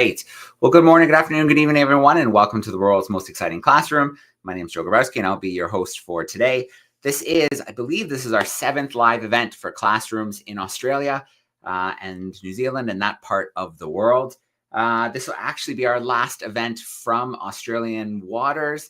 right. Well, good morning, good afternoon, good evening, everyone, and welcome to the world's most exciting classroom. My name is Joe Grabowski, and I'll be your host for today. I believe this is our 7th live event for classrooms in Australia and New Zealand and that part of the world. This will actually be our last event from Australian waters.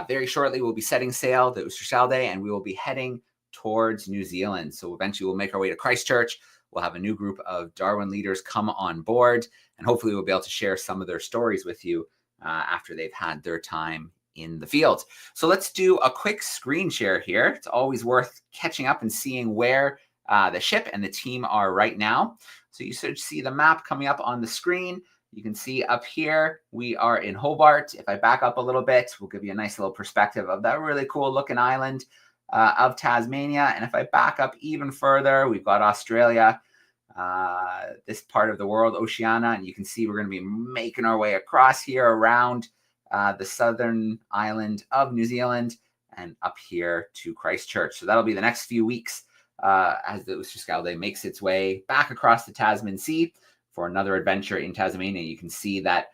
Very shortly, we'll be setting sail to Oosterschelde, and we will be heading towards New Zealand. So eventually we'll make our way to Christchurch. We'll have a new group of Darwin leaders come on board, and hopefully we'll be able to share some of their stories with you after they've had their time in the field. So let's do a quick screen share here. It's always worth catching up and seeing where the ship and the team are right now. So you should see the map coming up on the screen. You can see up here, we are in Hobart. If I back up a little bit, we'll give you a nice little perspective of that really cool looking island of Tasmania. And if I back up even further, we've got Australia, this part of the world, Oceania, and you can see we're going to be making our way across here around the southern island of New Zealand and up here to Christchurch. So that'll be the next few weeks as the Oosterschelde makes its way back across the Tasman Sea for another adventure in Tasmania. You can see that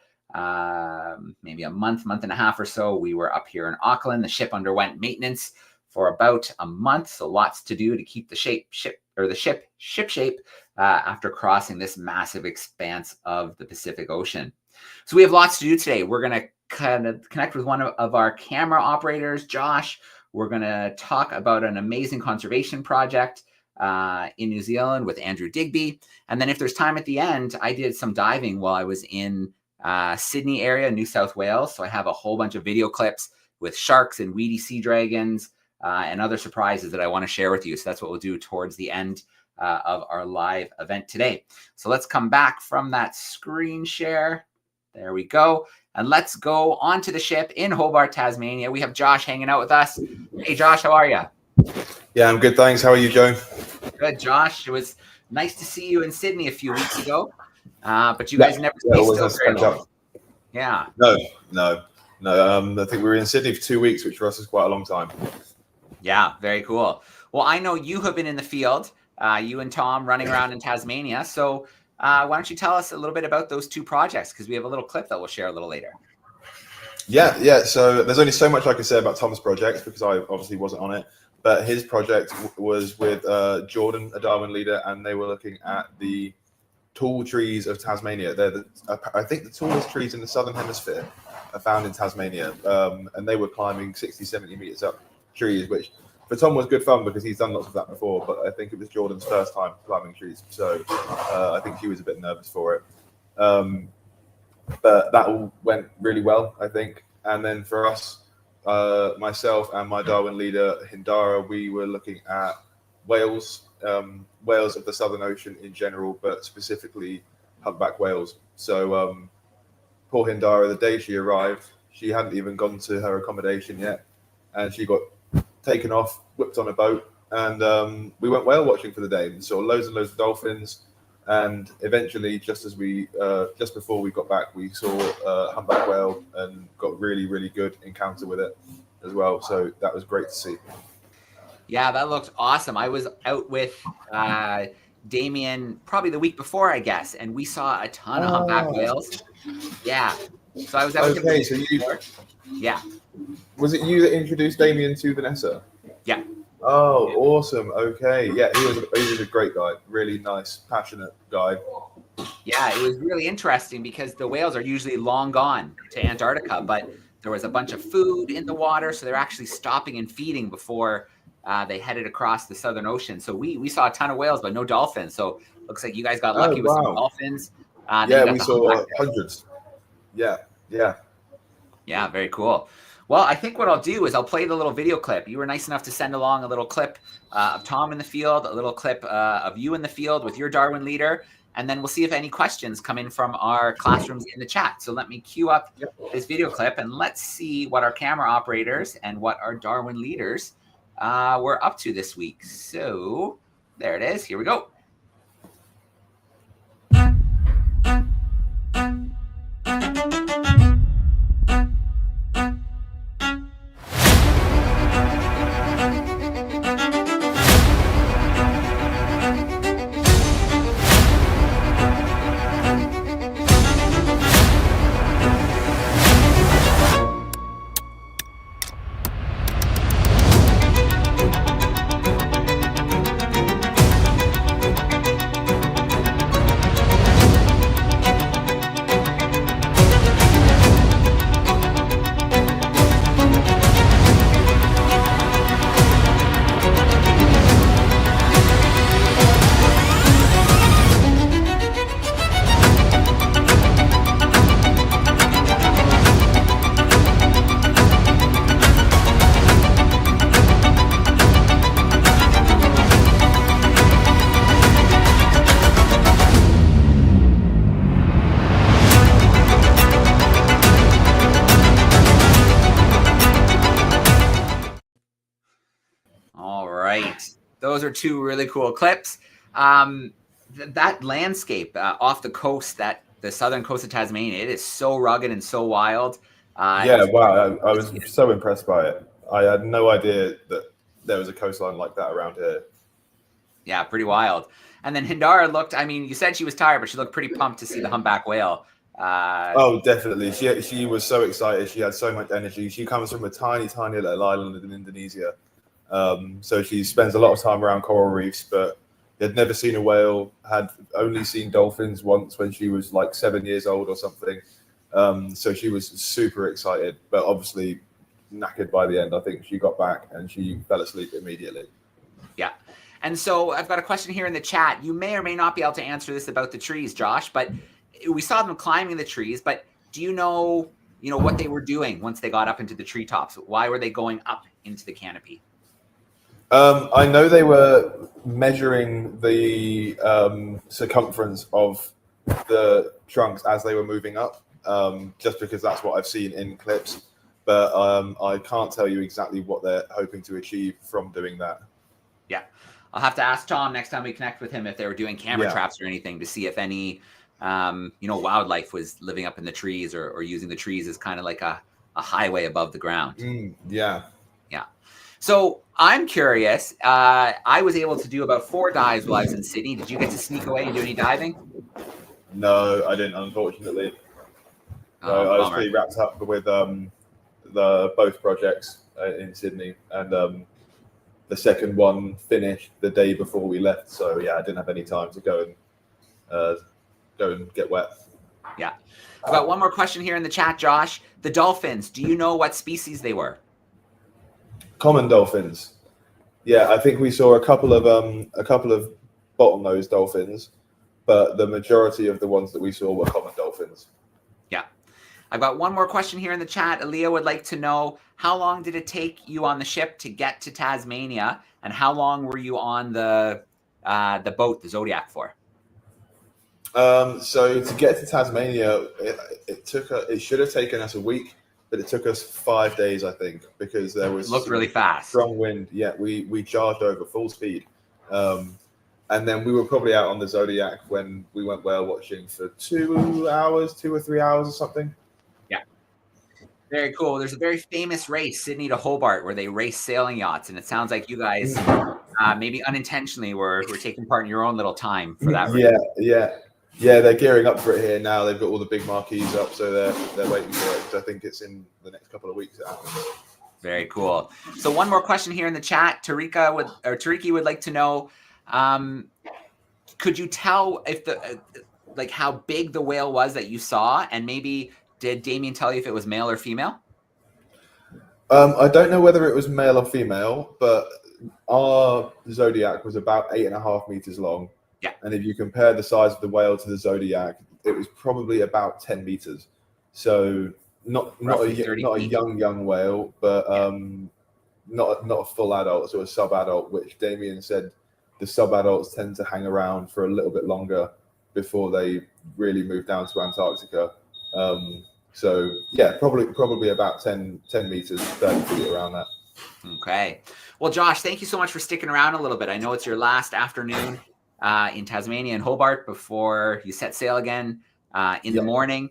maybe a month and a half or so, we were up here in Auckland. The ship underwent maintenance for about a month, so lots to do to keep the ship shape after crossing this massive expanse of the Pacific Ocean. So we have lots to do today. We're going to kind of connect with one of our camera operators, Josh. We're going to talk about an amazing conservation project in New Zealand with Andrew Digby. And then if there's time at the end, I did some diving while I was in Sydney area, New South Wales. So I have a whole bunch of video clips with sharks and weedy Seadragons and other surprises that I want to share with you. So that's what we'll do towards the end of our live event today. So let's come back from that screen share. There we go. And let's go onto the ship in Hobart, Tasmania. We have Josh hanging out with us. Hey, Josh, how are you? Yeah, I'm good, thanks. How are you, Joe? Good, Josh. It was nice to see you in Sydney a few weeks ago, but you guys never stay still very long. Yeah. No. I think we were in Sydney for 2 weeks, which for us is quite a long time. Yeah, very cool. Well, I know you have been in the field, you and Tom running around in Tasmania. So why don't you tell us a little bit about those two projects? Because we have a little clip that we'll share a little later. Yeah. So there's only so much I can say about Tom's project because I obviously wasn't on it. But his project was with Jordan, a Darwin leader, and they were looking at the tall trees of Tasmania. They're I think the tallest trees in the southern hemisphere are found in Tasmania. And they were climbing 60, 70 meters up trees, which for Tom was good fun because he's done lots of that before. But I think it was Jordan's first time climbing trees. So I think he was a bit nervous for it. But that all went really well, I think. And then for us, myself and my Darwin leader, Hindara, we were looking at whales of the Southern Ocean in general, but specifically humpback whales. So poor Hindara, the day she arrived, she hadn't even gone to her accommodation yet. And she got taken off, whipped on a boat, and we went whale watching for the day and saw loads and loads of dolphins. And eventually, just before we got back, we saw a humpback whale and got really, really good encounter with it as well. So that was great to see. Yeah, that looked awesome. I was out with Damien probably the week before, I guess, and we saw a ton of humpback whales. Yeah. So I was out with him. Yeah. Was it you that introduced Damien to Vanessa? Yeah. Oh, awesome. Okay. Yeah, he was a great guy. Really nice, passionate guy. Yeah, it was really interesting because the whales are usually long gone to Antarctica, but there was a bunch of food in the water, so they're actually stopping and feeding before they headed across the Southern Ocean. So we saw a ton of whales, but no dolphins. So looks like you guys got lucky with some dolphins. Yeah, we saw hundreds. Yeah. Yeah, very cool. Well, I think what I'll do is I'll play the little video clip. You were nice enough to send along a little clip of Tom in the field, a little clip of you in the field with your Darwin leader, and then we'll see if any questions come in from our classrooms in the chat. So let me queue up this video clip, and let's see what our camera operators and what our Darwin leaders were up to this week. So there it is. Here we go. those are two really cool clips. That landscape off the coast, the southern coast of Tasmania, it is so rugged and so wild. Yeah, wow. I was so impressed by it. I had no idea that there was a coastline like that around here. Yeah, pretty wild. And then Hindara looked, I mean, you said she was tired, but she looked pretty pumped to see the humpback whale. Oh, definitely. She was so excited. She had so much energy. She comes from a tiny, tiny little island in Indonesia. So she spends a lot of time around coral reefs, but had never seen a whale, had only seen dolphins once when she was like 7 years old or something. So she was super excited, but obviously knackered by the end. I think she got back and she fell asleep immediately. Yeah. And so I've got a question here in the chat. You may or may not be able to answer this about the trees, Josh, but we saw them climbing the trees, but do you know what they were doing once they got up into the treetops? Why were they going up into the canopy? I know they were measuring the circumference of the trunks as they were moving up, just because that's what I've seen in clips. But I can't tell you exactly what they're hoping to achieve from doing that. Yeah. I'll have to ask Tom next time we connect with him if they were doing camera traps or anything to see if any, wildlife was living up in the trees or using the trees as kind of like a highway above the ground. Yeah. Yeah. So I'm curious. I was able to do about 4 dives while I was in Sydney. Did you get to sneak away and do any diving? No, I didn't, unfortunately. Oh, I was pretty wrapped up with both projects in Sydney, and the second one finished the day before we left. So yeah, I didn't have any time to go and get wet. Yeah. I've got one more question here in the chat, Josh. The dolphins, do you know what species they were? Common dolphins. Yeah, I think we saw a couple of bottlenose dolphins, but the majority of the ones that we saw were common dolphins. Yeah. I've got one more question here in the chat. Aaliyah would like to know, how long did it take you on the ship to get to Tasmania, and how long were you on the boat, the Zodiac, for? So to get to Tasmania, it should have taken us a week, but it took us 5 days, I think, because there was looked really fast, strong wind. Yeah, we charged over full speed, and then we were probably out on the Zodiac when we went whale watching for 2 hours, 2 or 3 hours or something. Yeah, very cool. There's a very famous race, Sydney to Hobart, where they race sailing yachts, and it sounds like you guys maybe unintentionally were taking part in your own little time for that race. Yeah, they're gearing up for it here now. They've got all the big marquees up, so they're waiting for it. So I think it's in the next couple of weeks. Very cool. So one more question here in the chat. Tariki would like to know, could you tell if how big the whale was that you saw, and maybe did Damien tell you if it was male or female? I don't know whether it was male or female, but our Zodiac was about 8.5 meters long. Yeah. And if you compare the size of the whale to the Zodiac, it was probably about 10 meters. So not a young whale, but not a full adult, so a sub-adult, which Damien said the sub-adults tend to hang around for a little bit longer before they really move down to Antarctica. So yeah, probably about 10 meters, 30 feet, around that. Okay. Well, Josh, thank you so much for sticking around a little bit. I know it's your last afternoon in Tasmania and Hobart before you set sail again in the morning.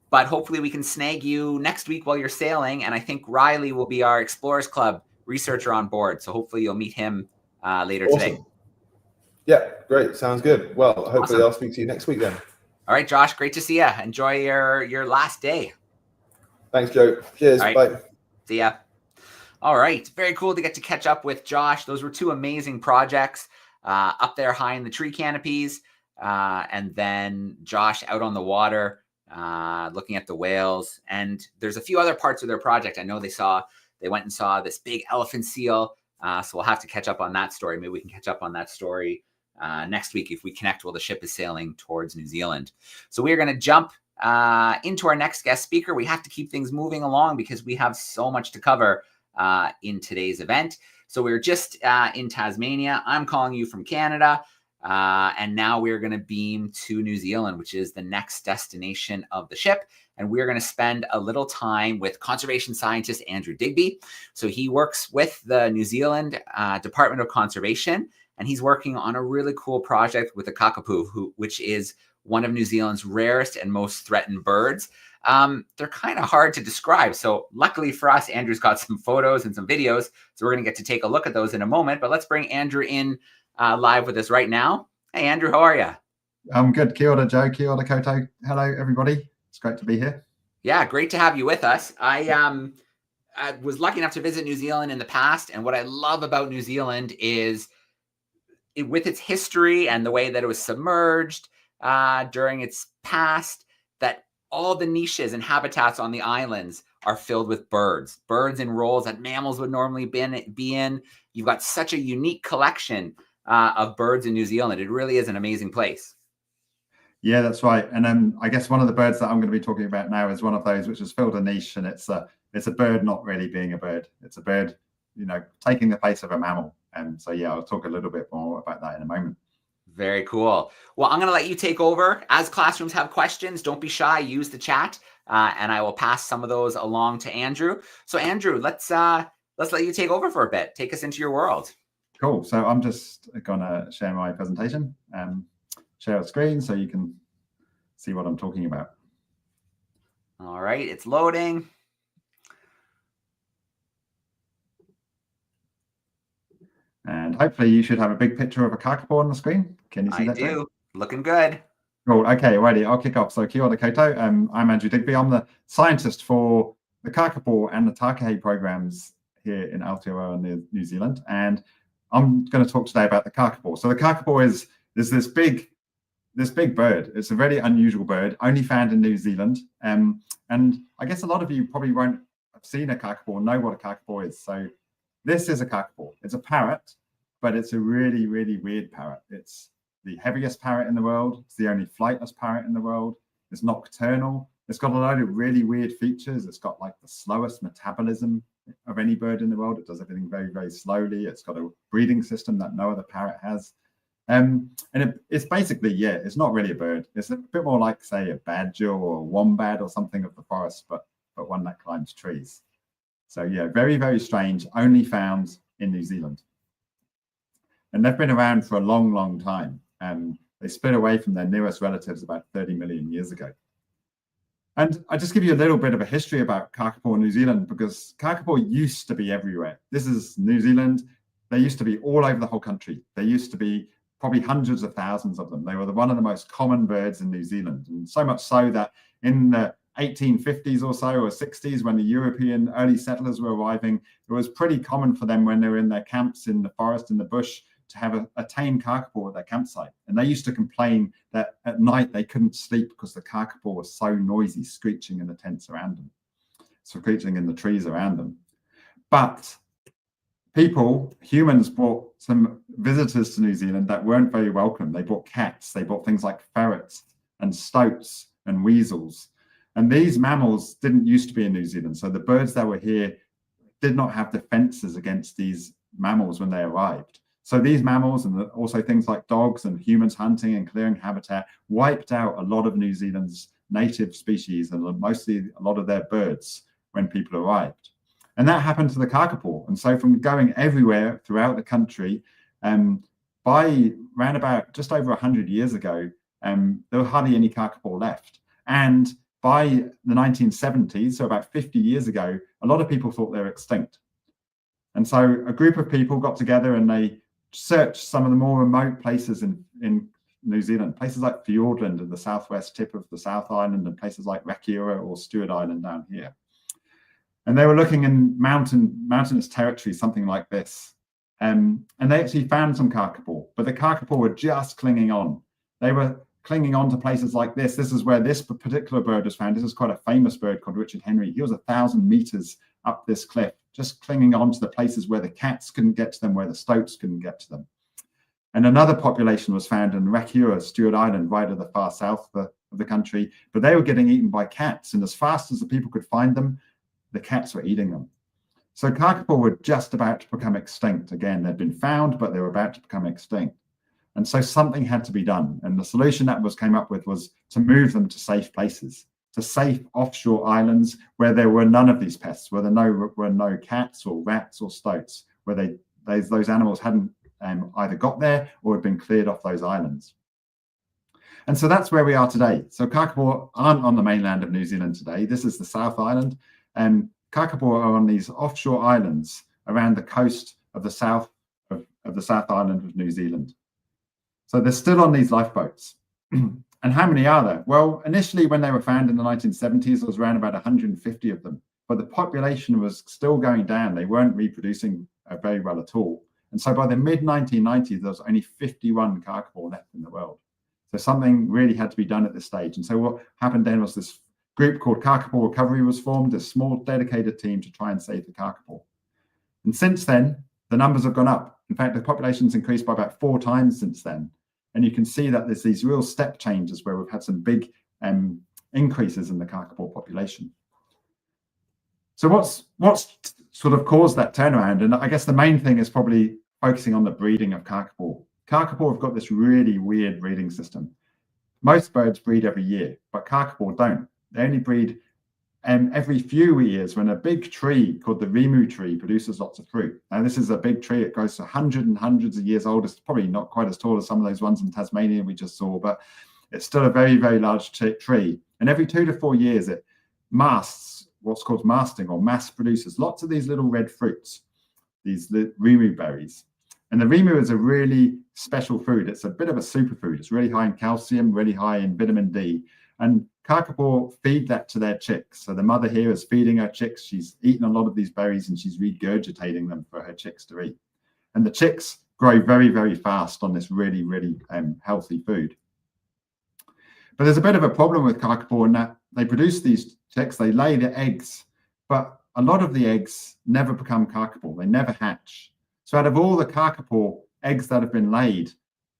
But hopefully we can snag you next week while you're sailing. And I think Riley will be our Explorers Club researcher on board. So hopefully you'll meet him later today. Yeah, great. Sounds good. Well, hopefully I'll speak to you next week then. All right, Josh, great to see you. Enjoy your last day. Thanks, Joe. Cheers. Right. Bye. See ya. All right. Very cool to get to catch up with Josh. Those were 2 amazing projects up there high in the tree canopies. And then Josh out on the water looking at the whales. And there's a few other parts of their project. I know they went and saw this big elephant seal. So we'll have to catch up on that story. Maybe we can catch up on that story next week if we connect while the ship is sailing towards New Zealand. So we're going to jump into our next guest speaker. We have to keep things moving along because we have so much to cover in today's event. So we're just in Tasmania. I'm calling you from Canada. And now we're going to beam to New Zealand, which is the next destination of the ship. And we're going to spend a little time with conservation scientist Andrew Digby. So he works with the New Zealand Department of Conservation, and he's working on a really cool project with the kākāpō, which is one of New Zealand's rarest and most threatened birds. They're kind of hard to describe. So luckily for us, Andrew's got some photos and some videos. So we're going to get to take a look at those in a moment. But let's bring Andrew in live with us right now. Hey, Andrew, how are you? I'm good. Kia ora, Joe. Kia ora koutou. Hello, everybody. It's great to be here. Yeah, great to have you with us. I was lucky enough to visit New Zealand in the past. And what I love about New Zealand is with its history and the way that it was submerged during its past, that all the niches and habitats on the islands are filled with birds in roles that mammals would normally be in. You've got such a unique collection of birds in New Zealand. It really is an amazing place. Yeah, that's right. And then I guess one of the birds that I'm going to be talking about now is one of those which has filled a niche, and it's a bird not really being a bird. It's a bird, taking the place of a mammal. And so, yeah, I'll talk a little bit more about that in a moment. Very cool. Well, I'm going to let you take over. As classrooms have questions, don't be shy. Use the chat, and I will pass some of those along to Andrew. So, Andrew, let's let you take over for a bit. Take us into your world. Cool. So I'm just going to share my presentation and share a screen so you can see what I'm talking about. All right, it's loading. And hopefully you should have a big picture of a kākāpō on the screen. Can you see that? I do. Looking good. Cool. Okay, righty. I'll kick off. So kia ora koutou. I'm Andrew Digby. I'm the scientist for the Kakapo and the takahē programs here in Aotearoa, New Zealand. And I'm going to talk today about the Kakapo. So the Kakapo is this big bird. It's a very unusual bird, only found in New Zealand. And I guess a lot of you probably won't have seen a Kakapo or know what a Kakapo is. So this is a Kakapo. It's a parrot, but it's a really, really weird parrot. It's the heaviest parrot in the world. It's the only flightless parrot in the world. It's nocturnal. It's got a load of really weird features. It's got like the slowest metabolism of any bird in the world. It does everything very, very slowly. It's got a breathing system that no other parrot has. And it's basically, yeah, it's not really a bird. It's a bit more like, say, a badger or a wombat or something of the forest, but one that climbs trees. So yeah, very, very strange, only found in New Zealand. And they've been around for a long, long time. They split away from their nearest relatives about 30 million years ago. And I just give you a little bit of a history about Kakapo in New Zealand, because Kakapo used to be everywhere. This is New Zealand. They used to be all over the whole country. There used to be probably hundreds of thousands of them. They were one of the most common birds in New Zealand. And so much so that in the 1850s or so, or 60s, when the European early settlers were arriving, it was pretty common for them when they were in their camps in the forest, in the bush, to have a tame kākāpō at their campsite. And they used to complain that at night they couldn't sleep because the kākāpō was so noisy, screeching in the tents around them, screeching in the trees around them. But humans brought some visitors to New Zealand that weren't very welcome. They brought cats, they brought things like ferrets and stoats and weasels. And these mammals didn't used to be in New Zealand. So the birds that were here did not have defenses against these mammals when they arrived. So these mammals, and also things like dogs and humans hunting and clearing habitat, wiped out a lot of New Zealand's native species and mostly a lot of their birds when people arrived. And that happened to the kākāpō. And so from going everywhere throughout the country, by around about just over 100 years ago, there were hardly any kākāpō left. And by the 1970s, so about 50 years ago, a lot of people thought they were extinct. And so a group of people got together and they searched some of the more remote places in New Zealand, places like Fiordland in the southwest tip of the South Island, and places like Rakiura or Stewart Island down here. And they were looking in mountainous territory, something like this. And they actually found some kākāpō, but the kākāpō were just clinging on. They were clinging on to places like this. This is where this particular bird was found. This is quite a famous bird called Richard Henry. He was 1,000 meters up this cliff, just clinging on to the places where the cats couldn't get to them, where the stoats couldn't get to them. And another population was found in Rakiura, Stewart Island, right at the far south of the country, but they were getting eaten by cats. And as fast as the people could find them, the cats were eating them. So kākāpō were just about to become extinct. Again, they'd been found, but they were about to become extinct. And so something had to be done. And the solution that was came up with was to move them to safe places, to safe offshore islands where there were none of these pests, where there were no cats or rats or stoats, where those animals hadn't either got there or had been cleared off those islands. And so that's where we are today. So kākāpō aren't on the mainland of New Zealand today. This is the South Island. And kākāpō are on these offshore islands around the coast of the South Island of New Zealand. So they're still on these lifeboats. And how many are there? Well, initially when they were found in the 1970s, there was around about 150 of them. But the population was still going down. They weren't reproducing very well at all. And so by the mid-1990s, there was only 51 kākāpō left in the world. So something really had to be done at this stage. And so what happened then was this group called Kakapo Recovery was formed, a small dedicated team to try and save the kākāpō. And since then, the numbers have gone up. In fact, the population's increased by about 4 times since then. And you can see that there's these real step changes where we've had some big increases in the kākāpō population. So what's sort of caused that turnaround? And I guess the main thing is probably focusing on the breeding of kākāpō. Kākāpō have got this really weird breeding system. Most birds breed every year, but kākāpō don't. They only breed every few years when a big tree called the rimu tree produces lots of fruit. Now, this is a big tree. It goes to hundreds and hundreds of years old. It's probably not quite as tall as some of those ones in Tasmania we just saw, but it's still a very, very large tree. And every 2 to 4 years, it masts, what's called masting, or mass produces lots of these little red fruits, these rimu berries. And the rimu is a really special food. It's a bit of a superfood. It's really high in calcium, really high in vitamin D. And kākāpō feed that to their chicks. So the mother here is feeding her chicks. She's eaten a lot of these berries and she's regurgitating them for her chicks to eat. And the chicks grow very, very fast on this really, really healthy food. But there's a bit of a problem with kākāpō in that they produce these chicks, they lay the eggs, but a lot of the eggs never become kākāpō. They never hatch. So out of all the kākāpō eggs that have been laid,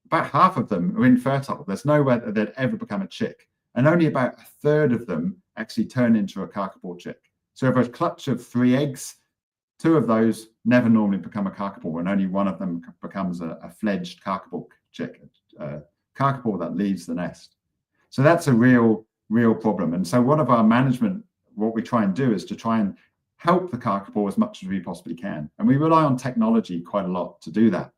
about half of them are infertile. There's no way that they'd ever become a chick. And only about 1/3 of them actually turn into a kākāpō chick. So if a clutch of 3 eggs, 2 of those never normally become a kākāpō, and only 1 of them becomes a fledged kākāpō chick, a kākāpō that leaves the nest. So that's a real problem. And so one of our management, what we try and do is to try and help the kākāpō as much as we possibly can. And we rely on technology quite a lot to do that.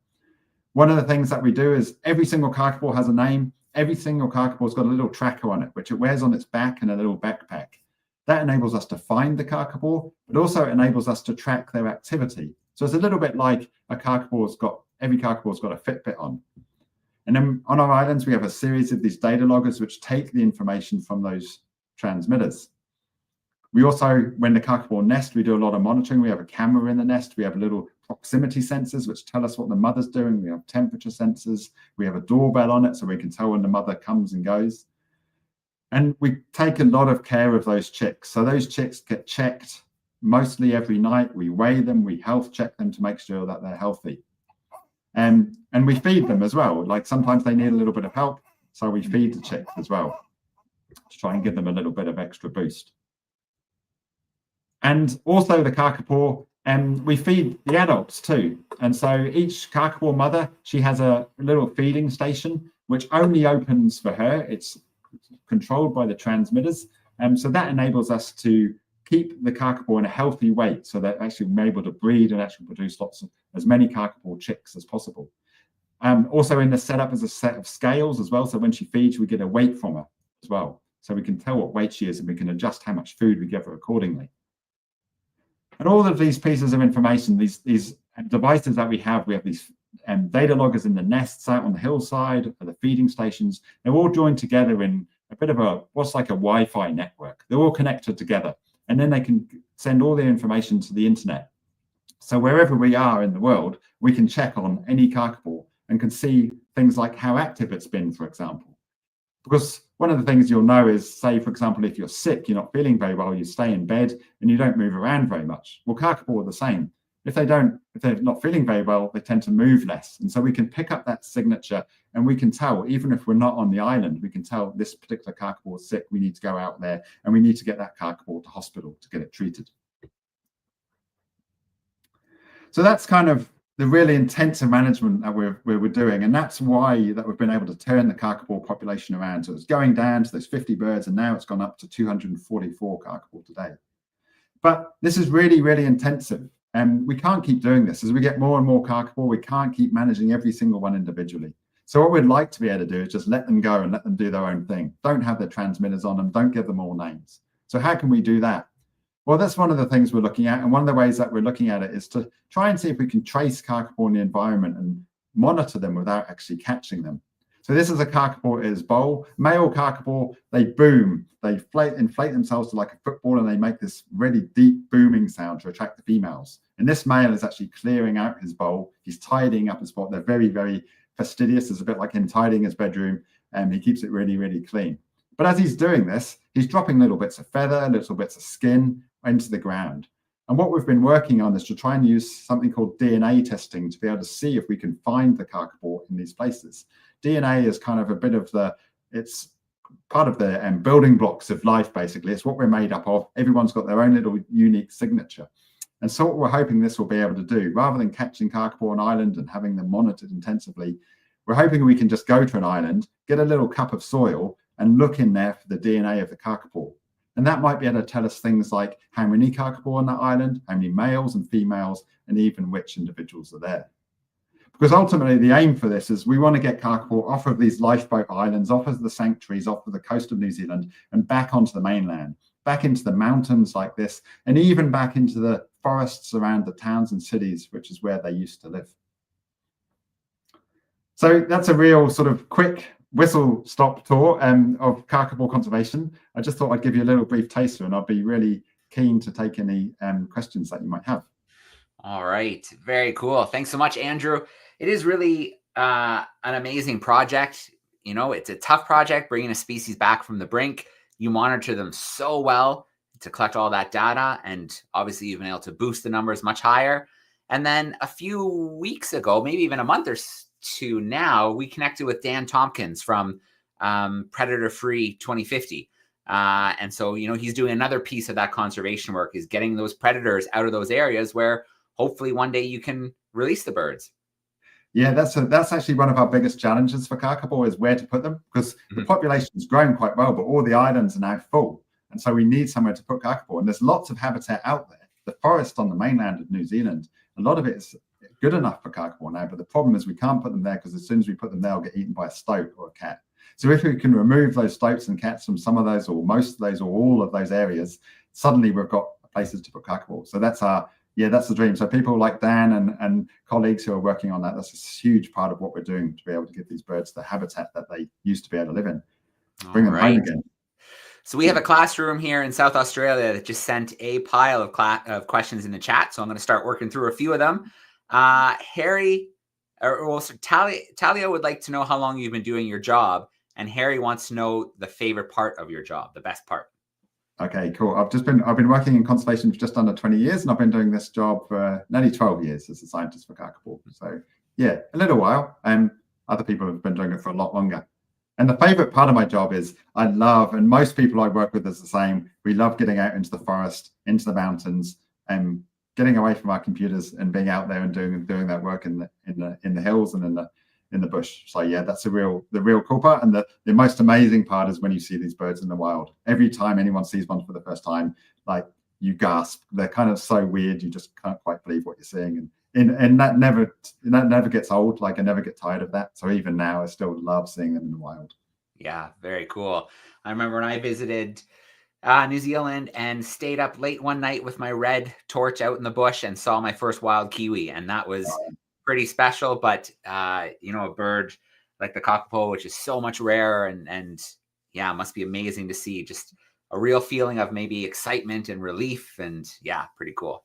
One of the things that we do is every single kākāpō has a name. Every single kākāpō's got a little tracker on it, which it wears on its back in a little backpack. That enables us to find the kākāpō, but also enables us to track their activity. So it's a little bit like every kākāpō's got a Fitbit on. And then on our islands, we have a series of these data loggers which take the information from those transmitters. We also, when the kākāpō nest, we do a lot of monitoring. We have a camera in the nest. We have little proximity sensors which tell us what the mother's doing. We have temperature sensors. We have a doorbell on it so we can tell when the mother comes and goes. And we take a lot of care of those chicks. So those chicks get checked mostly every night. We weigh them. We health check them to make sure that they're healthy. And we feed them as well. Like sometimes they need a little bit of help. So we feed the chicks as well to try and give them a little bit of extra boost. And also the kākāpō, we feed the adults too. And so each kākāpō mother, she has a little feeding station, which only opens for her. It's controlled by the transmitters. So that enables us to keep the kākāpō in a healthy weight so that actually we're able to breed and actually produce as many kākāpō chicks as possible. Also in the setup is a set of scales as well. So when she feeds, we get a weight from her as well. So we can tell what weight she is and we can adjust how much food we give her accordingly. And all of these pieces of information, these devices that we have these data loggers in the nests out on the hillside, for the feeding stations, they're all joined together in a bit of what's like a Wi-Fi network. They're all connected together. And then they can send all their information to the internet. So wherever we are in the world, we can check on any kākāpō and can see things like how active it's been, for example. Because one of the things you'll know is, say, for example, if you're sick, you're not feeling very well, you stay in bed and you don't move around very much. Well, kākāpō are the same. If they're not feeling very well, they tend to move less. And so we can pick up that signature and we can tell, even if we're not on the island, we can tell this particular kākāpō is sick. We need to go out there and we need to get that kākāpō to hospital to get it treated. So that's kind of the really intensive management that we're doing. And that's why that we've been able to turn the kākāpō population around. So it's going down to those 50 birds, and now it's gone up to 244 kākāpō today. But this is really, really intensive. And we can't keep doing this. As we get more and more kākāpō, we can't keep managing every single one individually. So what we'd like to be able to do is just let them go and let them do their own thing. Don't have their transmitters on them. Don't give them all names. So how can we do that? Well, that's one of the things we're looking at. And one of the ways that we're looking at it is to try and see if we can trace kākāpō in the environment and monitor them without actually catching them. So this is a kākāpō at his bowl. Male kākāpō, they boom. They inflate themselves to like a football, and they make this really deep booming sound to attract the females. And this male is actually clearing out his bowl. He's tidying up his spot. They're very, very fastidious. It's a bit like him tidying his bedroom, and he keeps it really, really clean. But as he's doing this, he's dropping little bits of feather, little bits of skin into the ground. And what we've been working on is to try and use something called DNA testing to be able to see if we can find the kākāpō in these places. DNA is kind of a bit of it's part of the building blocks of life, basically. It's what we're made up of. Everyone's got their own little unique signature. And so what we're hoping this will be able to do, rather than catching kākāpō on an island and having them monitored intensively, we're hoping we can just go to an island, get a little cup of soil, and look in there for the DNA of the kākāpō. And that might be able to tell us things like how many kākāpō on that island, how many males and females, and even which individuals are there. Because ultimately the aim for this is we want to get kākāpō off of these lifeboat islands, off of the sanctuaries, off of the coast of New Zealand, and back onto the mainland, back into the mountains like this, and even back into the forests around the towns and cities, which is where they used to live. So that's a real sort of quick whistle-stop tour of kākāpō conservation. I just thought I'd give you a little brief taster, and I'd be really keen to take any questions that you might have. All right. Very cool. Thanks so much, Andrew. It is really an amazing project. You know, it's a tough project, bringing a species back from the brink. You monitor them so well to collect all that data, and obviously you've been able to boost the numbers much higher. And then a few weeks ago, maybe even a month or two now, we connected with Dan Tompkins from Predator Free 2050. And so, you know, he's doing another piece of that conservation work, is getting those predators out of those areas where hopefully one day you can release the birds. Yeah, that's actually one of our biggest challenges for kākāpō, is where to put them, because the population's grown quite well, but all the islands are now full. And so we need somewhere to put kākāpō. And there's lots of habitat out there. The forest on the mainland of New Zealand, a lot of it is good enough for kākāpō now, but the problem is we can't put them there, because as soon as we put them there, they'll get eaten by a stoat or a cat. So if we can remove those stoats and cats from some of those, or most of those, or all of those areas, suddenly we've got places to put kākāpō. So that's that's the dream. So people like Dan and colleagues who are working on that, that's a huge part of what we're doing, to be able to give these birds the habitat that they used to be able to live in, bring them home again. So we have a classroom here in South Australia that just sent a pile of questions in the chat. So I'm going to start working through a few of them. Talia would like to know how long you've been doing your job, and Harry wants to know the favorite part of your job, the best part. Okay, cool. I've been working in conservation for just under 20 years, and I've been doing this job for nearly 12 years as a scientist for kākāpō. So yeah, a little while. Other people have been doing it for a lot longer. And the favorite part of my job is I love, and most people I work with is the same, we love getting out into the forest, into the mountains, and getting away from our computers and being out there and doing that work in the hills and in the bush. So yeah, that's the real cool part. And the most amazing part is when you see these birds in the wild. Every time anyone sees one for the first time, like, you gasp. They're kind of so weird, you just can't quite believe what you're seeing. And that never gets old. Like, I never get tired of that. So even now I still love seeing them in the wild. Yeah, very cool. I remember when I visited New Zealand and stayed up late one night with my red torch out in the bush and saw my first wild kiwi, and that was pretty special. But you know, a bird like the kakapo, which is so much rarer, and yeah, it must be amazing to see. Just a real feeling of maybe excitement and relief, and yeah, pretty cool.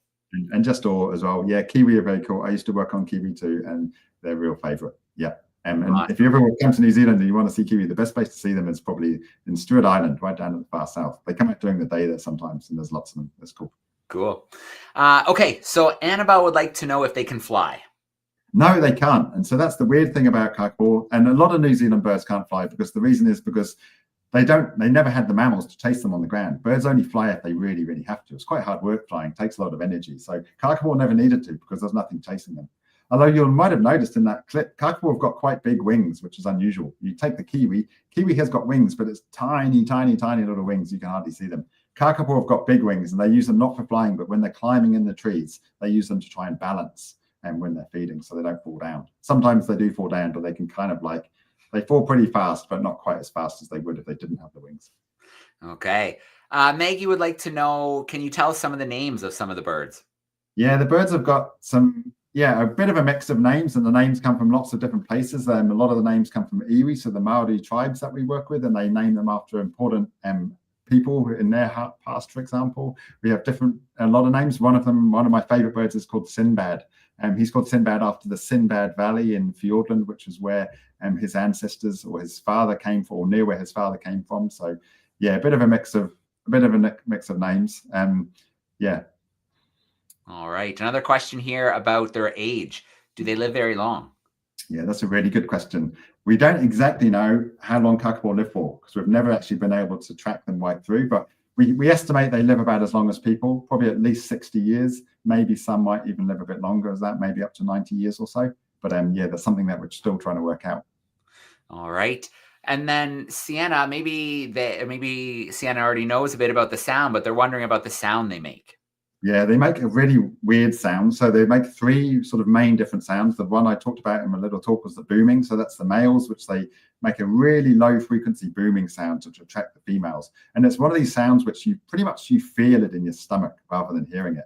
And just awe as well. Yeah, kiwi are very cool. I used to work on kiwi too, and they're a real favorite. Yeah. And if you ever come to New Zealand and you want to see kiwi, the best place to see them is probably in Stewart Island, right down at the far south. They come out during the day there sometimes, and there's lots of them. That's cool. Cool. Okay, so Annabelle would like to know if they can fly. No, they can't. And so that's the weird thing about kākāpō. And a lot of New Zealand birds can't fly, because the reason is because they never had the mammals to chase them on the ground. Birds only fly if they really, really have to. It's quite hard work flying, takes a lot of energy. So kākāpō never needed to, because there's nothing chasing them. Although you might have noticed in that clip, Kakapo have got quite big wings, which is unusual. You take the kiwi has got wings, but it's tiny, tiny, tiny little wings. You can hardly see them. Kakapo have got big wings, and they use them not for flying, but when they're climbing in the trees, they use them to try and balance and when they're feeding, so they don't fall down. Sometimes they do fall down, but they can kind of like, they fall pretty fast, but not quite as fast as they would if they didn't have the wings. Okay. Maggie would like to know, can you tell us some of the names of some of the birds? Yeah, the birds have got a bit of a mix of names, and the names come from lots of different places. A lot of the names come from iwi, so the Maori tribes that we work with, and they name them after important people in their past, for example. We have a lot of names. One of my favorite birds is called Sinbad. He's called Sinbad after the Sinbad Valley in Fiordland, which is where his ancestors or his father came from, or near where his father came from. So yeah, a bit of a mix of names. Yeah. All right. Another question here about their age. Do they live very long? Yeah, that's a really good question. We don't exactly know how long Kakapo live for, because we've never actually been able to track them right through, but we estimate they live about as long as people, probably at least 60 years. Maybe some might even live a bit longer as that, maybe up to 90 years or so. But yeah, that's something that we're still trying to work out. All right. And then Sienna, maybe Sienna already knows a bit about the sound, but they're wondering about the sound they make. Yeah, they make a really weird sound. So they make three sort of main different sounds. The one I talked about in my little talk was the booming. So that's the males, which they make a really low frequency booming sound to attract the females. And it's one of these sounds which you feel it in your stomach rather than hearing it.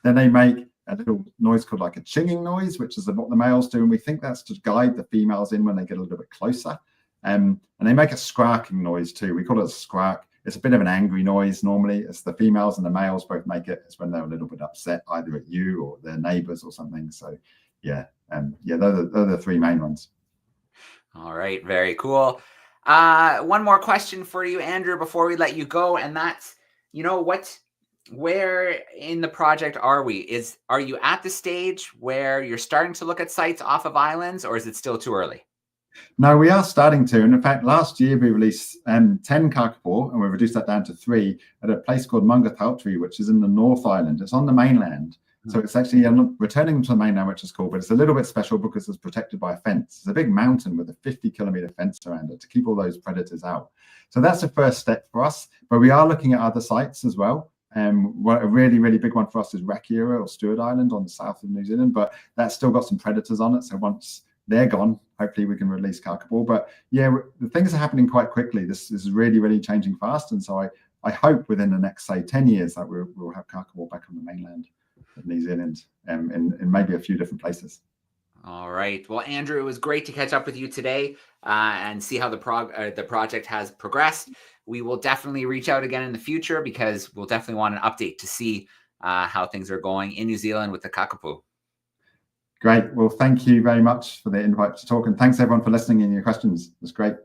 Then they make a little noise called like a chinging noise, which is what the males do. And we think that's to guide the females in when they get a little bit closer. And they make a squawking noise too. We call it a squawk. It's a bit of an angry noise normally. It's the females and the males both make it. It's when they're a little bit upset, either at you or their neighbors or something. So yeah, those are the three main ones. All right, very cool. One more question for you, Andrew, before we let you go, and that's, where in the project are we? Are you at the stage where you're starting to look at sites off of islands, or is it still too early? No, we are starting to. And in fact, last year we released 10 kākāpō, and we reduced that down to 3 at a place called Mangatautri, which is in the North Island. It's on the mainland. So it's actually returning to the mainland, which is cool, but it's a little bit special because it's protected by a fence. It's a big mountain with a 50-kilometer fence around it to keep all those predators out. So that's the first step for us. But we are looking at other sites as well. A really, really big one for us is Rakiura or Stewart Island on the south of New Zealand, but that's still got some predators on it. So once they're gone, hopefully we can release kākāpō. But yeah, the things are happening quite quickly. This is really, really changing fast. And so I hope within the next, say, 10 years that we'll have kākāpō back on the mainland of New Zealand in maybe a few different places. All right. Well, Andrew, it was great to catch up with you today and see how the project has progressed. We will definitely reach out again in the future because we'll definitely want an update to see how things are going in New Zealand with the kākāpō. Great. Well, thank you very much for the invite to talk, and thanks everyone for listening and your questions. It was great.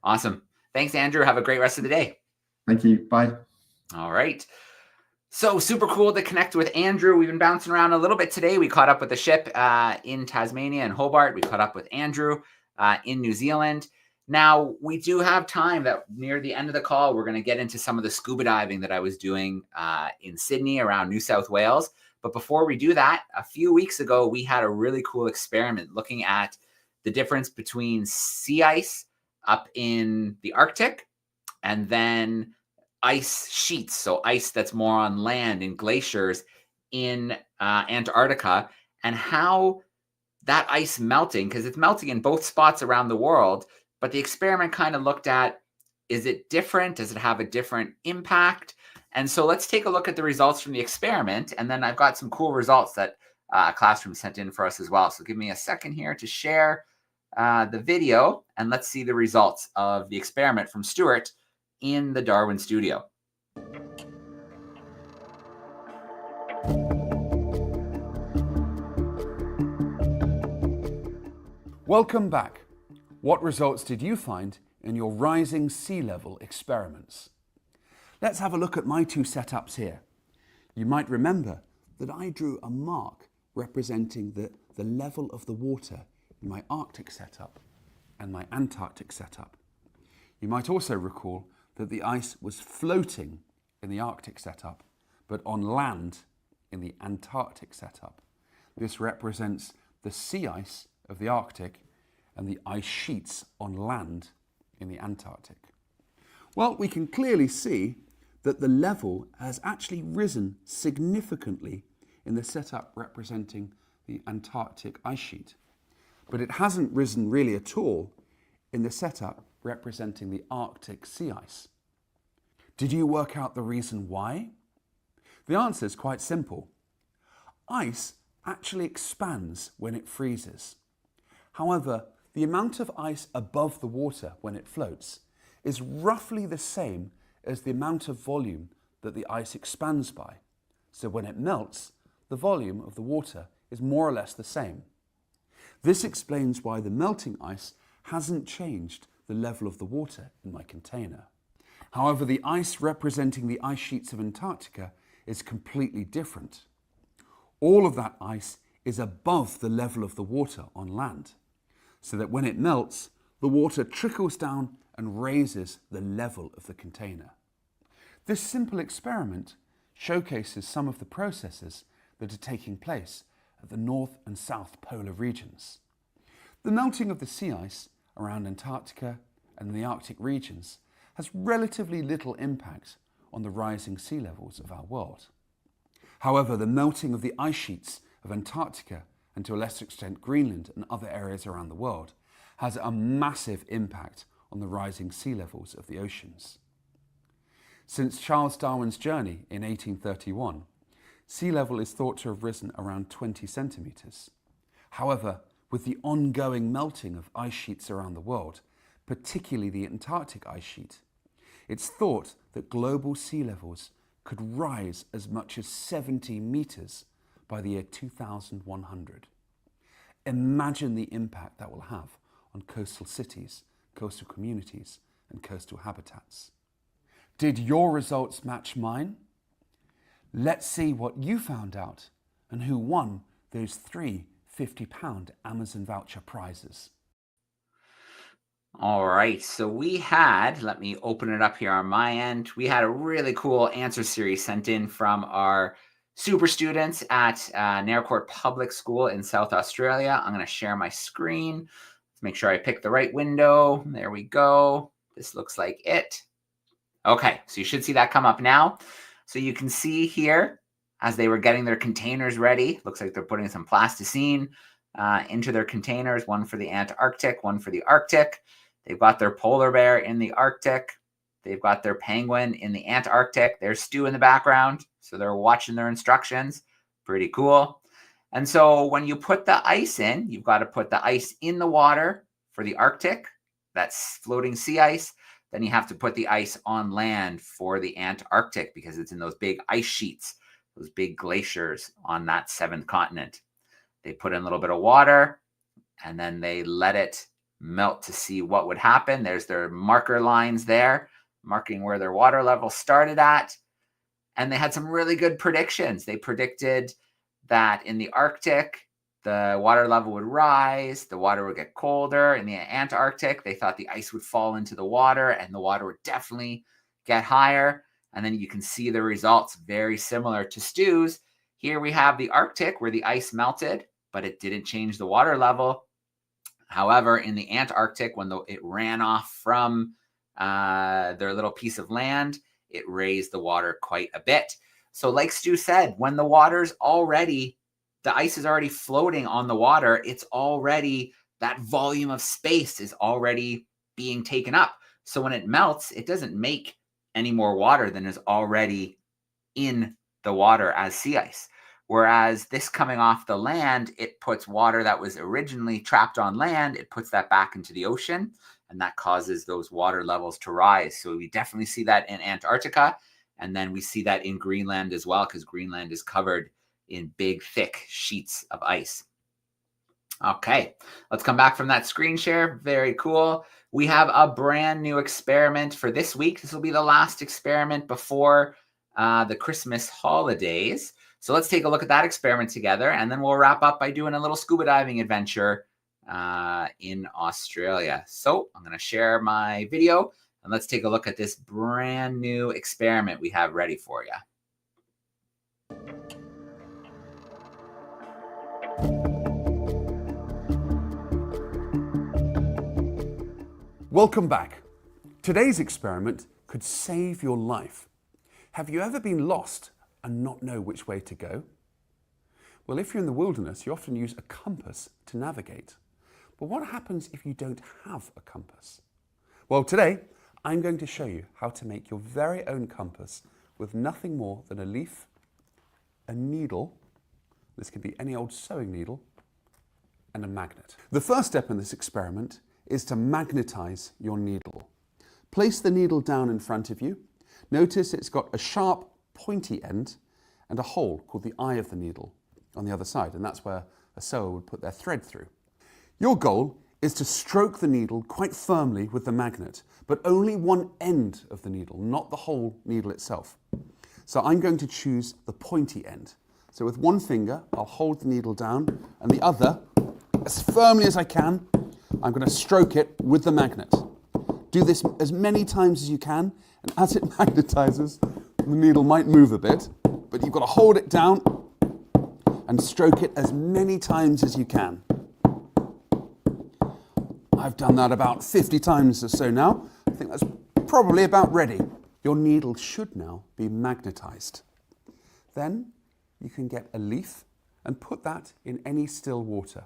Awesome. Thanks, Andrew. Have a great rest of the day. Thank you. Bye. All right. So super cool to connect with Andrew. We've been bouncing around a little bit today. We caught up with the ship in Tasmania and Hobart. We caught up with Andrew in New Zealand. Now, we do have time that near the end of the call, we're going to get into some of the scuba diving that I was doing in Sydney around New South Wales. But before we do that, a few weeks ago, we had a really cool experiment looking at the difference between sea ice up in the Arctic and then ice sheets, so ice that's more on land in glaciers in Antarctica, and how that ice melting, because it's melting in both spots around the world, but the experiment kind of looked at, is it different? Does it have a different impact? And so let's take a look at the results from the experiment. And then I've got some cool results that Classroom sent in for us as well. So give me a second here to share the video, and let's see the results of the experiment from Stuart in the Darwin studio. Welcome back. What results did you find in your rising sea level experiments? Let's have a look at my two setups here. You might remember that I drew a mark representing the level of the water in my Arctic setup and my Antarctic setup. You might also recall that the ice was floating in the Arctic setup, but on land in the Antarctic setup. This represents the sea ice of the Arctic and the ice sheets on land in the Antarctic? Well, we can clearly see that the level has actually risen significantly in the setup representing the Antarctic ice sheet. But it hasn't risen really at all in the setup representing the Arctic sea ice. Did you work out the reason why? The answer is quite simple. Ice actually expands when it freezes. However, the amount of ice above the water when it floats is roughly the same as the amount of volume that the ice expands by. So when it melts, the volume of the water is more or less the same. This explains why the melting ice hasn't changed the level of the water in my container. However, the ice representing the ice sheets of Antarctica is completely different. All of that ice is above the level of the water on land, so that when it melts, the water trickles down and raises the level of the container. This simple experiment showcases some of the processes that are taking place at the North and South polar regions. The melting of the sea ice around Antarctica and the Arctic regions has relatively little impact on the rising sea levels of our world. However, the melting of the ice sheets of Antarctica and to a lesser extent Greenland and other areas around the world has a massive impact on the rising sea levels of the oceans. Since Charles Darwin's journey in 1831, sea level is thought to have risen around 20 centimetres. However, with the ongoing melting of ice sheets around the world, particularly the Antarctic ice sheet, it's thought that global sea levels could rise as much as 70 metres by the year 2100. Imagine the impact that will have on coastal cities, coastal communities, and coastal habitats. Did your results match mine? Let's see what you found out and who won those 3 £50 Amazon voucher prizes. All right, so we had, let me open it up here on my end. We had a really cool answer series sent in from our super students at Naircourt Public School in South Australia. I'm going to share my screen. Let's make sure I pick the right window. There we go. This looks like it. Okay, so you should see that come up now. So you can see here, as they were getting their containers ready, looks like they're putting some plasticine into their containers, one for the Antarctic, one for the Arctic. They've got their polar bear in the Arctic. They've got their penguin in the Antarctic. There's Stu in the background, so they're watching their instructions. Pretty cool. And so when you put the ice in, you've got to put the ice in the water for the Arctic. That's floating sea ice. Then you have to put the ice on land for the Antarctic because it's in those big ice sheets, those big glaciers on that 7th continent. They put in a little bit of water and then they let it melt to see what would happen. There's their marker lines there, marking where their water level started at. And they had some really good predictions. They predicted that in the Arctic, the water level would rise, the water would get colder. In the Antarctic, they thought the ice would fall into the water and the water would definitely get higher. And then you can see the results very similar to Stu's. Here we have the Arctic where the ice melted, but it didn't change the water level. However, in the Antarctic, when it ran off from their little piece of land, it raised the water quite a bit. So like Stu said, when the ice is already floating on the water, that volume of space is already being taken up. So when it melts, it doesn't make any more water than is already in the water as sea ice. Whereas this coming off the land, it puts water that was originally trapped on land, it puts that back into the ocean, and that causes those water levels to rise. So we definitely see that in Antarctica, and then we see that in Greenland as well, because Greenland is covered in big, thick sheets of ice. Okay, let's come back from that screen share. Very cool. We have a brand new experiment for this week. This will be the last experiment before the Christmas holidays. So let's take a look at that experiment together, and then we'll wrap up by doing a little scuba diving adventure in Australia. So I'm going to share my video, and let's take a look at this brand new experiment we have ready for you. Welcome back. Today's experiment could save your life. Have you ever been lost and not know which way to go? Well, if you're in the wilderness, you often use a compass to navigate. But what happens if you don't have a compass? Well, today, I'm going to show you how to make your very own compass with nothing more than a leaf, a needle, this can be any old sewing needle, and a magnet. The first step in this experiment is to magnetize your needle. Place the needle down in front of you. Notice it's got a sharp, pointy end and a hole called the eye of the needle on the other side, and that's where a sewer would put their thread through. Your goal is to stroke the needle quite firmly with the magnet, but only one end of the needle, not the whole needle itself. So I'm going to choose the pointy end. So with one finger, I'll hold the needle down, and the other, as firmly as I can, I'm going to stroke it with the magnet. Do this as many times as you can, and as it magnetizes, the needle might move a bit, but you've got to hold it down and stroke it as many times as you can. I've done that about 50 times or so now. I think that's probably about ready. Your needle should now be magnetized. Then you can get a leaf and put that in any still water.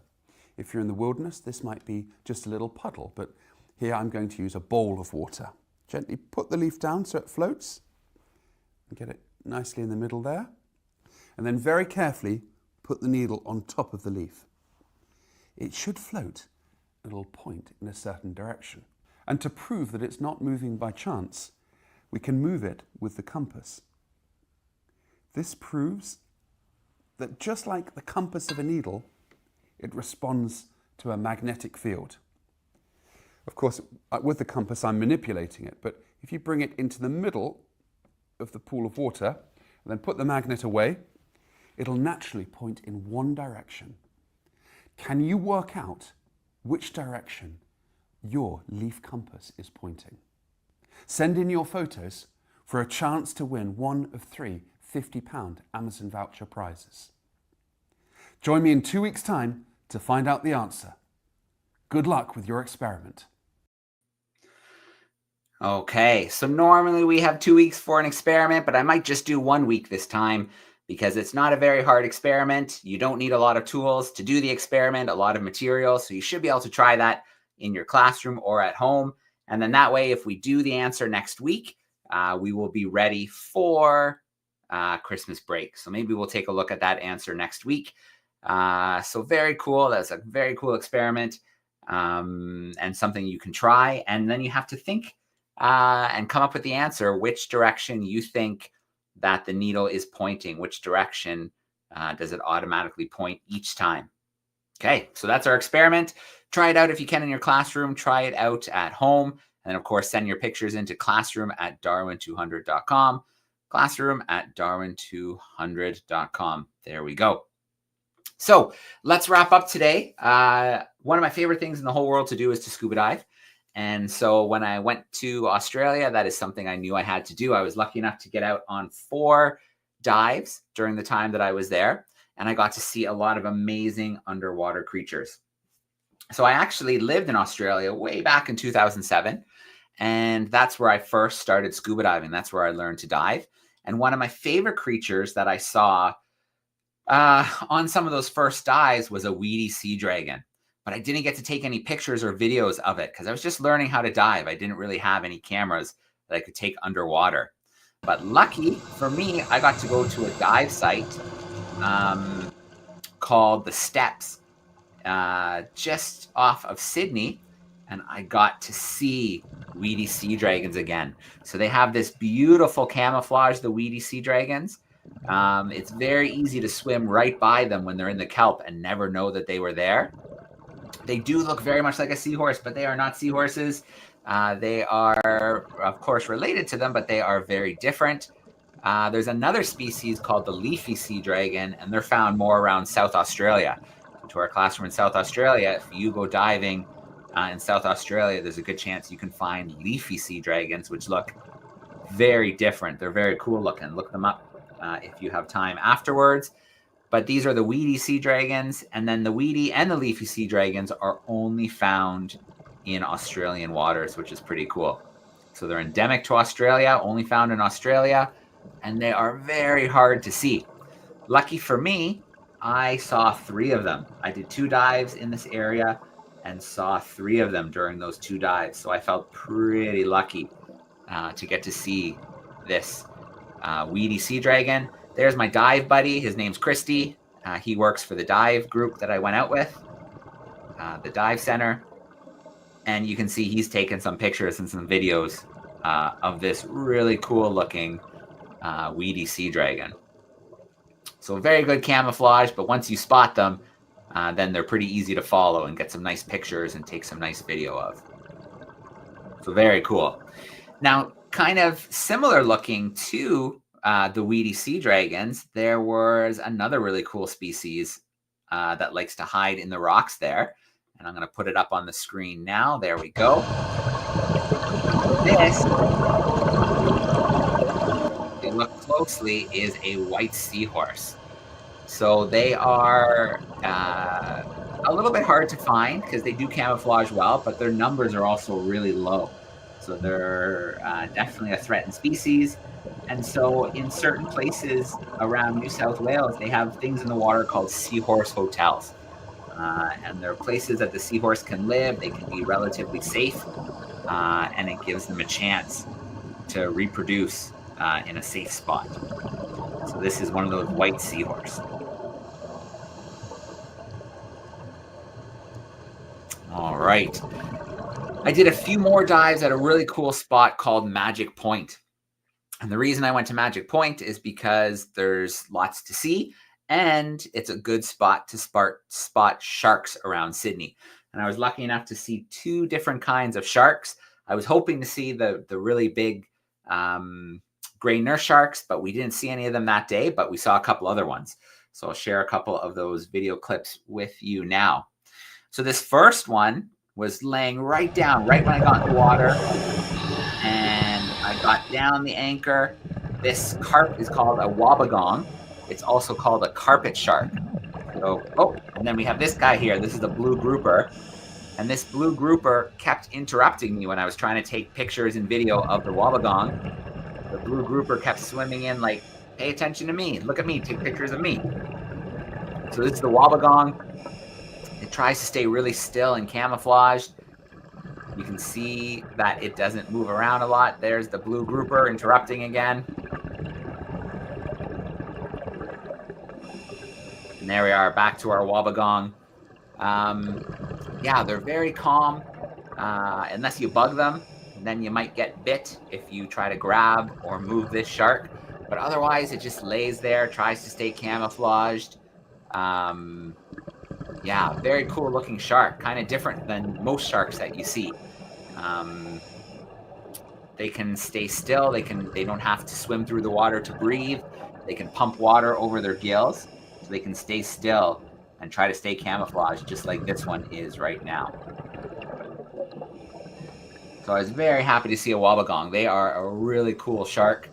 If you're in the wilderness, this might be just a little puddle, but here I'm going to use a bowl of water. Gently put the leaf down so it floats, and get it nicely in the middle there. And then very carefully put the needle on top of the leaf. It should float, and it'll point in a certain direction. And to prove that it's not moving by chance, we can move it with the compass. This proves that just like the compass of a needle, it responds to a magnetic field. Of course, with the compass, I'm manipulating it, but if you bring it into the middle of the pool of water and then put the magnet away, it'll naturally point in one direction. Can you work out which direction your leaf compass is pointing? Send in your photos for a chance to win one of 3 £50 Amazon voucher prizes. Join me in 2 weeks' time to find out the answer. Good luck with your experiment. Okay, so normally we have 2 weeks for an experiment, but I might just do 1 week this time because it's not a very hard experiment. You don't need a lot of tools to do the experiment, a lot of material, so you should be able to try that in your classroom or at home. And then that way, if we do the answer next week, we will be ready for Christmas break. So maybe we'll take a look at that answer next week. So very cool. That's a very cool experiment and something you can try. And then you have to think and come up with the answer, which direction you think that the needle is pointing, which direction does it automatically point each time. Okay, so that's our experiment. Try it out if you can in your classroom. Try it out at home. And then, of course, send your pictures into classroom@darwin200.com. Classroom@darwin200.com. There we go. So let's wrap up today. One of my favorite things in the whole world to do is to scuba dive. And so when I went to Australia, that is something I knew I had to do. I was lucky enough to get out on 4 dives during the time that I was there. And I got to see a lot of amazing underwater creatures. So I actually lived in Australia way back in 2007. And that's where I first started scuba diving. That's where I learned to dive. And one of my favorite creatures that I saw on some of those first dives was a weedy sea dragon. But I didn't get to take any pictures or videos of it because I was just learning how to dive. I didn't really have any cameras that I could take underwater. But lucky for me, I got to go to a dive site called The Steps just off of Sydney, and I got to see weedy sea dragons again. So they have this beautiful camouflage, the weedy sea dragons. It's very easy to swim right by them when they're in the kelp and never know that they were there. They do look very much like a seahorse, but they are not seahorses. They are, of course, related to them, but they are very different. There's another species called the leafy sea dragon, and they're found more around South Australia. To our classroom in South Australia, if you go diving in South Australia, there's a good chance you can find leafy sea dragons, which look very different. They're very cool looking. Look them up if you have time afterwards. But these are the weedy sea dragons, and then the weedy and the leafy sea dragons are only found in Australian waters, which is pretty cool. So they're endemic to Australia, only found in Australia, and they are very hard to see. Lucky for me, I saw 3 of them. I did 2 dives in this area and saw 3 of them during those 2 dives. So I felt pretty lucky to get to see this weedy sea dragon. There's my dive buddy. His name's Christy. He works for the dive group that I went out with, the dive center. And you can see he's taken some pictures and some videos of this really cool looking weedy sea dragon. So very good camouflage, but once you spot them, then they're pretty easy to follow and get some nice pictures and take some nice video of. So very cool. Now, kind of similar looking to the weedy sea dragons, there was another really cool species that likes to hide in the rocks there. And I'm going to put it up on the screen now. There we go. This, if you look closely, is a white seahorse. So they are a little bit hard to find because they do camouflage well, but their numbers are also really low. So they're definitely a threatened species. And so in certain places around New South Wales, they have things in the water called seahorse hotels. And there are places that the seahorse can live. They can be relatively safe, and it gives them a chance to reproduce in a safe spot. So this is one of those white seahorse. All right. I did a few more dives at a really cool spot called Magic Point. And the reason I went to Magic Point is because there's lots to see, and it's a good spot to spot sharks around Sydney. And I was lucky enough to see 2 different kinds of sharks. I was hoping to see the really big gray nurse sharks, but we didn't see any of them that day, but we saw a couple other ones. So I'll share a couple of those video clips with you now. So this first one was laying right down, right when I got in the water, and I got down the anchor. This carp is called a wobbegong. It's also called a carpet shark. So, and then we have this guy here. This is the blue grouper. And this blue grouper kept interrupting me when I was trying to take pictures and video of the wobbegong. The blue grouper kept swimming in like, pay attention to me. Look at me. Take pictures of me. So this is the wobbegong. It tries to stay really still and camouflaged. You can see that it doesn't move around a lot. There's the blue grouper interrupting again. And there we are, back to our wobbegong. Yeah, they're very calm, unless you bug them. Then you might get bit if you try to grab or move this shark. But otherwise, it just lays there, tries to stay camouflaged. Yeah, very cool looking shark. Kind of different than most sharks that you see. They can stay still. They don't have to swim through the water to breathe. They can pump water over their gills. So they can stay still and try to stay camouflaged, just like this one is right now. So I was very happy to see a wobbegong. They are a really cool shark.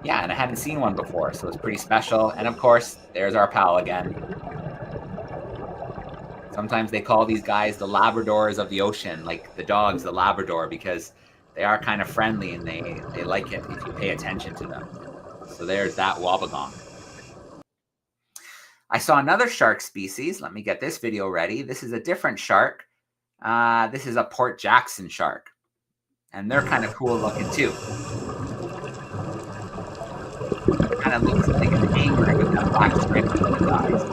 Yeah, and I hadn't seen one before, so it's pretty special. And of course, there's our pal again. Sometimes they call these guys the Labradors of the ocean, like the dog's the Labrador, because they are kind of friendly and they like it if you pay attention to them. So there's that wobbegong. I saw another shark species. Let me get this video ready. This is a different shark. This is a Port Jackson shark. And they're kind of cool looking too. Kind of looks like an angler with that black strip on his eyes.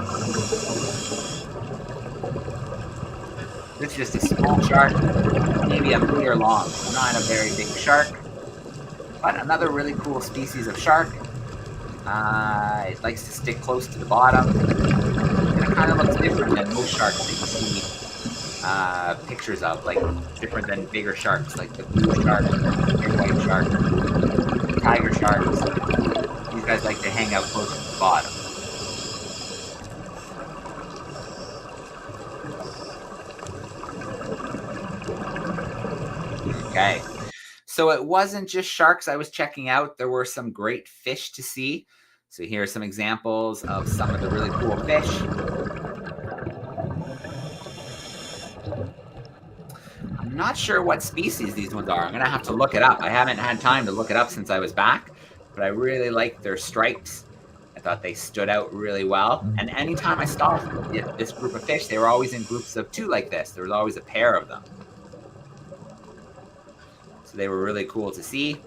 This is just a small shark, maybe a meter long. Not a very big shark, but another really cool species of shark. It likes to stick close to the bottom. And it kind of looks different than most sharks that you see pictures of, like different than bigger sharks, like the blue shark, the white shark, the tiger sharks. These guys like to hang out close to the bottom. Okay, so it wasn't just sharks I was checking out. There were some great fish to see. So here are some examples of some of the really cool fish. I'm not sure what species these ones are. I'm going to have to look it up. I haven't had time to look it up since I was back, but I really like their stripes. I thought they stood out really well. And anytime I saw this group of fish, they were always in groups of 2 like this. There was always a pair of them. So they were really cool to see.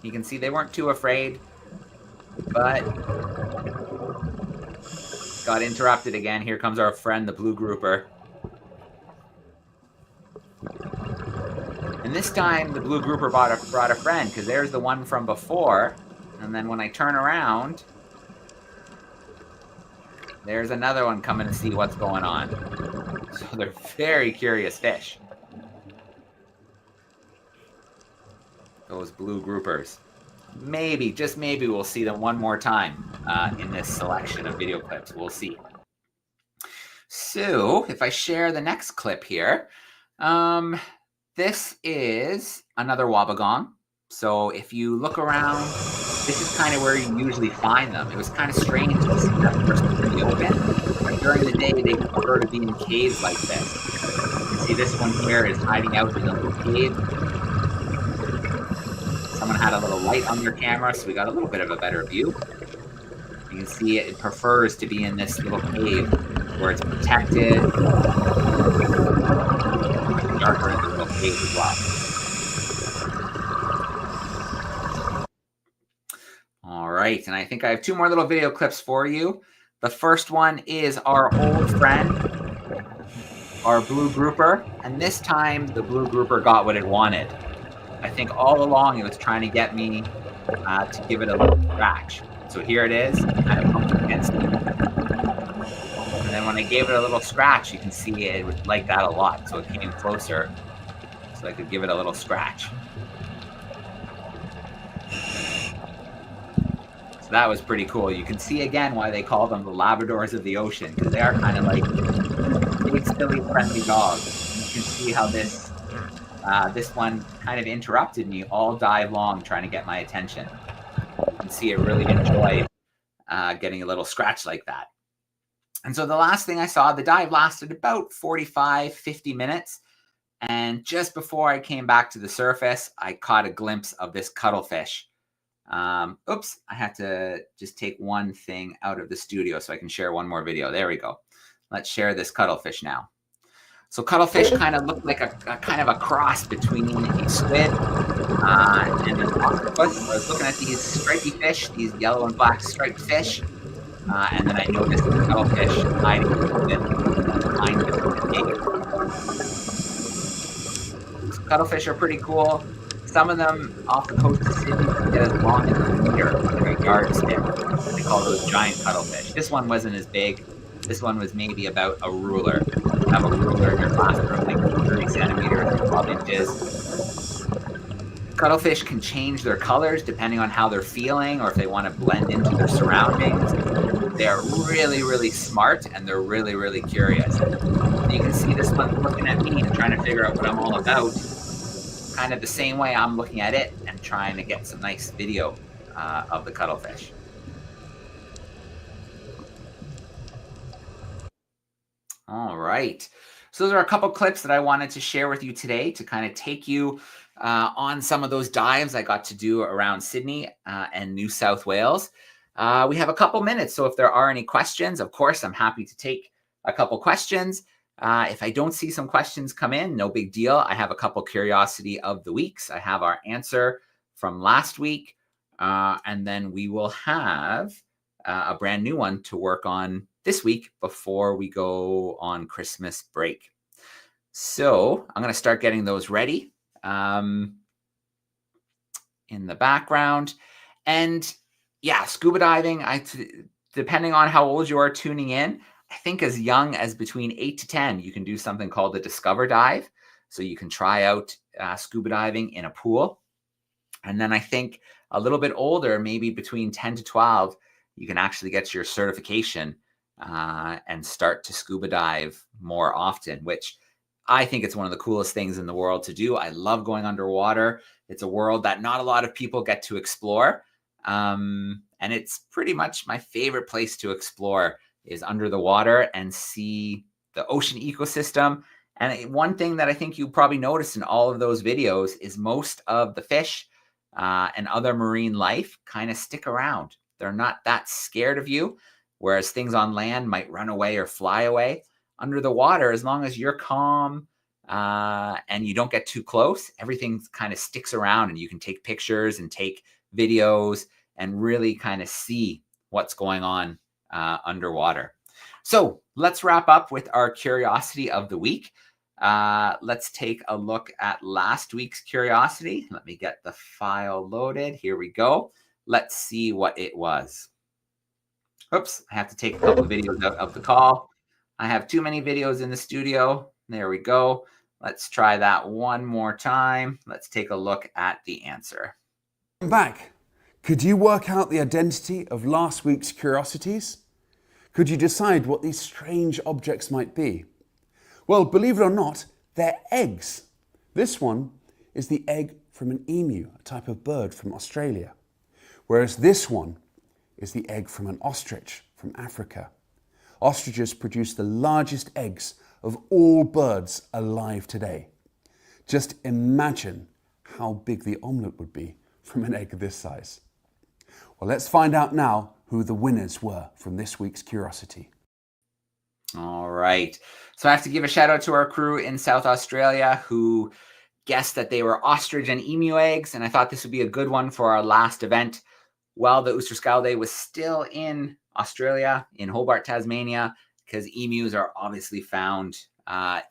You can see they weren't too afraid, but got interrupted again. Here comes our friend, the blue grouper. And this time, the blue grouper brought a friend, because there's the one from before. And then when I turn around, there's another one coming to see what's going on. So they're very curious fish. Those blue groupers. Maybe, just maybe, we'll see them one more time in this selection of video clips. We'll see. So if I share the next clip here, this is another wobbegong. So if you look around, this is kind of where you usually find them. It was kind of strange to see them first in the open, but during the day they prefer to be in caves like this. You can see this one here is hiding out in a little cave. Someone had a little light on their camera, so we got a little bit of a better view. You can see it prefers to be in this little cave where it's protected. Darker in the little cave as well. All right, and I think I have 2 more little video clips for you. The first one is our old friend, our blue grouper, and this time the blue grouper got what it wanted. I think all along it was trying to get me to give it a little scratch. So here it is, kind of pumped against me. And then when I gave it a little scratch, you can see it would like that a lot. So it came closer so I could give it a little scratch. So that was pretty cool. You can see again why they call them the Labradors of the ocean, because they are kind of like big, silly, friendly dogs. You can see how this one kind of interrupted me all dive long trying to get my attention. You can see it really enjoyed getting a little scratch like that. And so the last thing I saw, the dive lasted about 45, 50 minutes. And just before I came back to the surface, I caught a glimpse of this cuttlefish. Oops, I had to just take one thing out of the studio so I can share one more video. There we go. Let's share this cuttlefish now. So cuttlefish kind of look like a kind of a cross between a squid and an octopus. So I was looking at these stripy fish, these yellow and black striped fish, and then I noticed the cuttlefish hiding a little bit behind the cave. So cuttlefish are pretty cool. Some of them off the coast of Sydney can get as long as a meter, like a yardstick. They call those giant cuttlefish. This one wasn't as big. This one was maybe about a ruler. You have a ruler in your classroom, like 30 centimeters, 12 inches. Cuttlefish can change their colors depending on how they're feeling or if they want to blend into their surroundings. They're really, really smart and they're really, really curious. So you can see this one looking at me and trying to figure out what I'm all about. Kind of the same way I'm looking at it and trying to get some nice video of the cuttlefish. All right. So those are a couple clips that I wanted to share with you today to kind of take you on some of those dives I got to do around Sydney and New South Wales. We have a couple minutes, so if there are any questions, of course, I'm happy to take a couple questions. If I don't see some questions come in, no big deal. I have a couple curiosity of the weeks. I have our answer from last week, and then we will have a brand new one to work on this week before we go on Christmas break. So I'm going to start getting those ready in the background. And yeah, scuba diving, depending on how old you are tuning in, I think as young as between 8 to 10, you can do something called the Discover Dive. So you can try out scuba diving in a pool. And then I think a little bit older, maybe between 10 to 12, you can actually get your certification and start to scuba dive more often, which I think it's one of the coolest things in the world to do. I love going underwater. It's a world that not a lot of people get to explore. And it's pretty much my favorite place to explore is under the water and see the ocean ecosystem And one thing that I think you probably noticed in all of those videos is most of the fish and other marine life kind of stick around. They're not that scared of you, whereas things on land might run away or fly away. Under the water, as long as you're calm and you don't get too close, everything kind of sticks around, and you can take pictures and take videos and really kind of see what's going on underwater. So let's wrap up with our curiosity of the week. Let's take a look at last week's curiosity. Let me get the file loaded. Here we go. Let's see what it was. Oops, I have to take a couple of videos out of the call. I have too many videos in the studio. There we go. Let's try that one more time. Let's take a look at the answer. Back. Could you work out the identity of last week's curiosities? Could you decide what these strange objects might be? Well, believe it or not, they're eggs. This one is the egg from an emu, a type of bird from Australia, whereas this one is the egg from an ostrich from Africa. Ostriches produce the largest eggs of all birds alive today. Just imagine how big the omelette would be from an egg this size. Well, let's find out now who the winners were from this week's curiosity. All right. So I have to give a shout out to our crew in South Australia who guessed that they were ostrich and emu eggs. And I thought this would be a good one for our last event. Well, the Oosterschelde was still in Australia, in Hobart, Tasmania, because emus are obviously found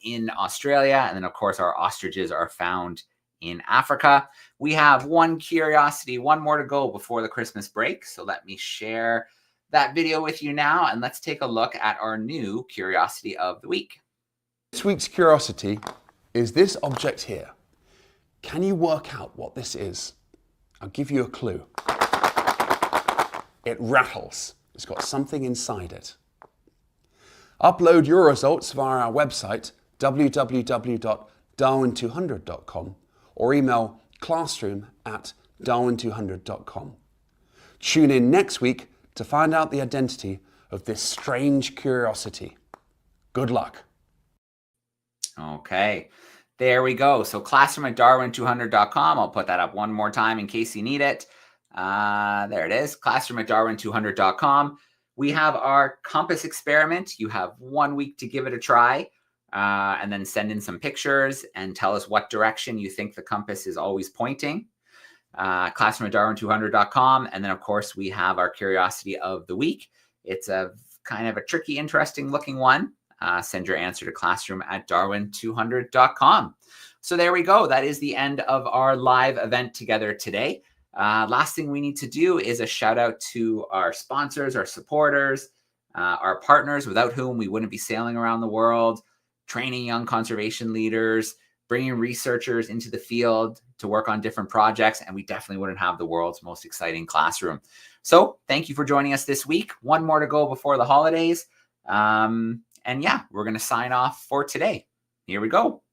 in Australia. And then, of course, our ostriches are found in Africa. We have one curiosity, one more to go before the Christmas break. So let me share that video with you now, and let's take a look at our new curiosity of the week. This week's curiosity is this object here. Can you work out what this is? I'll give you a clue. It rattles. It's got something inside it. Upload your results via our website, www.darwin200.com, or email classroom@darwin200.com. Tune in next week to find out the identity of this strange curiosity. Good luck. Okay, there we go. So classroom@darwin200.com. I'll put that up one more time in case you need it. There it is, classroom@darwin200.com. We have our compass experiment. You have 1 week to give it a try, and then send in some pictures and tell us what direction you think the compass is always pointing. Classroom@darwin200.com. And then, of course, we have our curiosity of the week. It's a kind of a tricky, interesting looking one. Send your answer to classroom@darwin200.com. So there we go. That is the end of our live event together today. Last thing we need to do is a shout out to our sponsors, our supporters, our partners, without whom we wouldn't be sailing around the world, training young conservation leaders, bringing researchers into the field to work on different projects, and we definitely wouldn't have the world's most exciting classroom. So thank you for joining us this week. One more to go before the holidays. And yeah, we're going to sign off for today. Here we go.